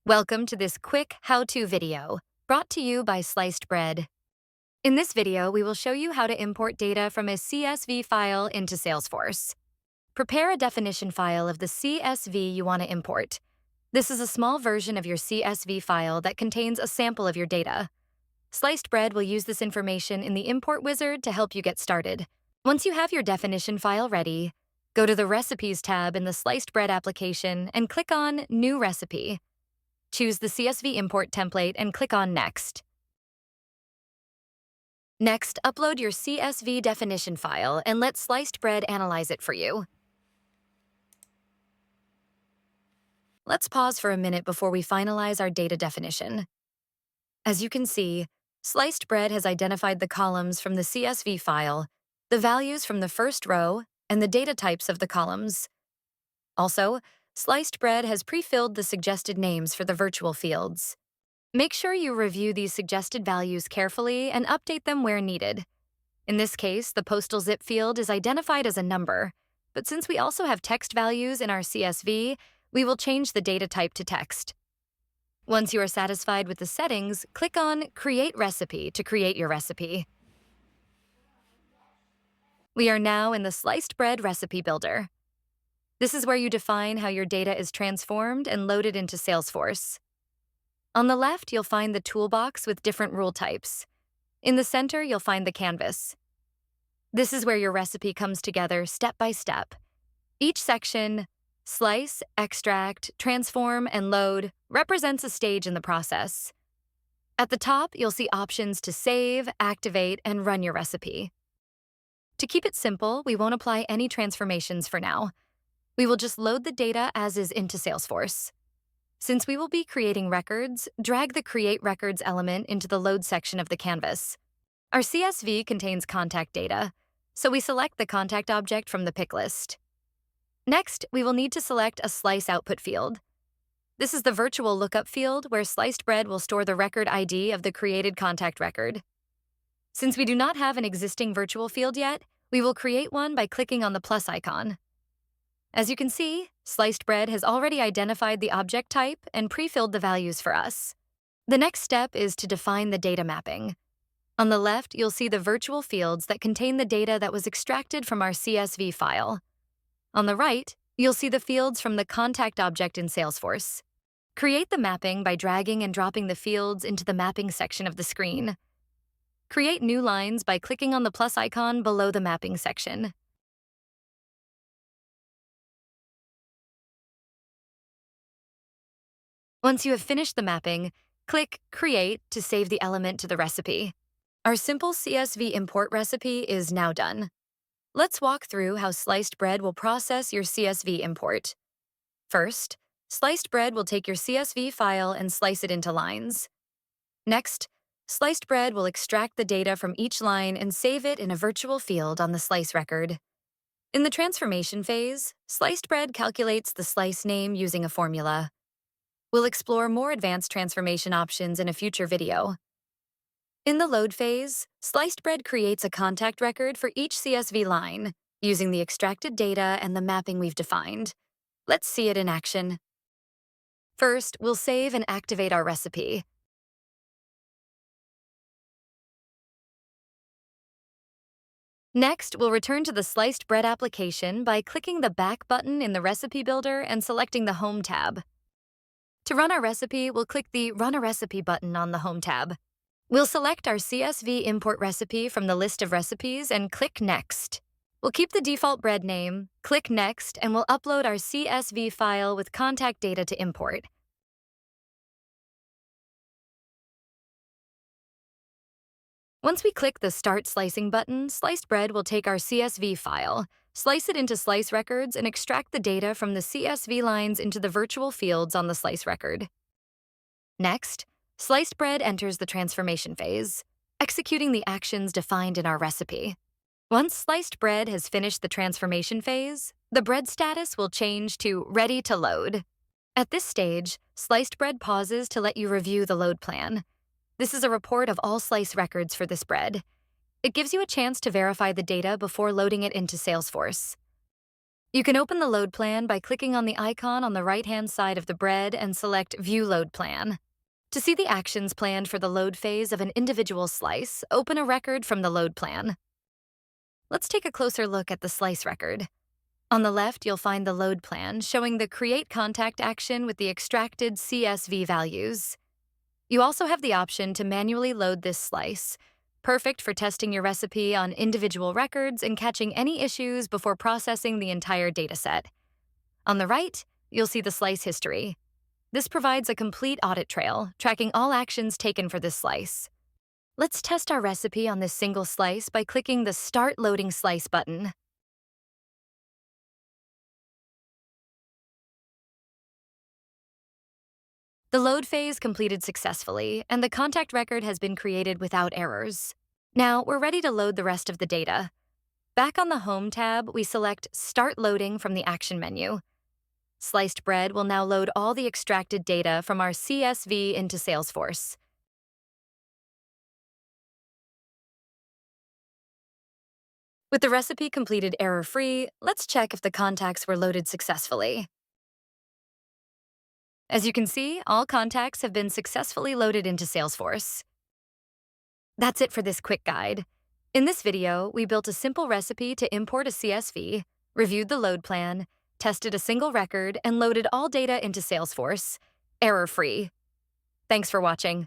Welcome to this quick how-to video brought to you by Sliced Bread. In this video, we will show you how to import data from a CSV file into Salesforce. Prepare a definition file of the CSV you want to import. This is a small version of your CSV file that contains a sample of your data. Sliced Bread will use this information in the Import Wizard to help you get started. Once you have your definition file ready, go to the Recipes tab in the Sliced Bread application and click on New Recipe. Choose the CSV import template and click on Next. Next, upload your CSV definition file and let Sliced Bread analyze it for you. Let's pause for a minute before we finalize our data definition. As you can see, Sliced Bread has identified the columns from the CSV file, the values from the first row, and the data types of the columns. Also, Sliced Bread has pre-filled the suggested names for the virtual fields. Make sure you review these suggested values carefully and update them where needed. In this case, the postal zip field is identified as a number, but since we also have text values in our CSV, we will change the data type to text. Once you are satisfied with the settings, click on Create Recipe to create your recipe. We are now in the Sliced Bread Recipe Builder. This is where you define how your data is transformed and loaded into Salesforce. On the left, you'll find the toolbox with different rule types. In the center, you'll find the canvas. This is where your recipe comes together step by step. Each section, slice, extract, transform, and load, represents a stage in the process. At the top, you'll see options to save, activate, and run your recipe. To keep it simple, we won't apply any transformations for now. We will just load the data as is into Salesforce. Since we will be creating records, drag the Create Records element into the Load section of the canvas. Our CSV contains contact data, so we select the contact object from the pick list. Next, we will need to select a Slice Output field. This is the virtual lookup field where Sliced Bread will store the record ID of the created contact record. Since we do not have an existing virtual field yet, we will create one by clicking on the plus icon. As you can see, Sliced Bread has already identified the object type and pre-filled the values for us. The next step is to define the data mapping. On the left, you'll see the virtual fields that contain the data that was extracted from our CSV file. On the right, you'll see the fields from the contact object in Salesforce. Create the mapping by dragging and dropping the fields into the mapping section of the screen. Create new lines by clicking on the plus icon below the mapping section. Once you have finished the mapping, click Create to save the element to the recipe. Our simple CSV import recipe is now done. Let's walk through how Sliced Bread will process your CSV import. First, Sliced Bread will take your CSV file and slice it into lines. Next, Sliced Bread will extract the data from each line and save it in a virtual field on the slice record. In the transformation phase, Sliced Bread calculates the slice name using a formula. We'll explore more advanced transformation options in a future video. In the load phase, Sliced Bread creates a contact record for each CSV line, using the extracted data and the mapping we've defined. Let's see it in action. First, we'll save and activate our recipe. Next, we'll return to the Sliced Bread application by clicking the Back button in the Recipe Builder and selecting the Home tab. To run our recipe, we'll click the Run a Recipe button on the Home tab. We'll select our CSV import recipe from the list of recipes and click Next. We'll keep the default bread name, click Next, and we'll upload our CSV file with contact data to import. Once we click the Start Slicing button, Sliced Bread will take our CSV file, slice it into slice records, and extract the data from the CSV lines into the virtual fields on the slice record. Next, Sliced Bread enters the transformation phase, executing the actions defined in our recipe. Once Sliced Bread has finished the transformation phase, the bread status will change to Ready to Load. At this stage, Sliced Bread pauses to let you review the load plan. This is a report of all slice records for this bread. It gives you a chance to verify the data before loading it into Salesforce. You can open the load plan by clicking on the icon on the right-hand side of the bread and select View Load Plan. To see the actions planned for the load phase of an individual slice, open a record from the load plan. Let's take a closer look at the slice record. On the left, you'll find the load plan showing the Create Contact action with the extracted CSV values. You also have the option to manually load this slice, perfect for testing your recipe on individual records and catching any issues before processing the entire dataset. On the right, you'll see the slice history. This provides a complete audit trail, tracking all actions taken for this slice. Let's test our recipe on this single slice by clicking the Start Loading Slice button. The load phase completed successfully, and the contact record has been created without errors. Now, we're ready to load the rest of the data. Back on the Home tab, we select Start Loading from the Action menu. Sliced bread will now load all the extracted data from our CSV into Salesforce. With the recipe completed error-free, let's check if the contacts were loaded successfully. As you can see, all contacts have been successfully loaded into Salesforce. That's it for this quick guide. In this video, we built a simple recipe to import a CSV, reviewed the load plan, tested a single record, and loaded all data into Salesforce, error-free. Thanks for watching.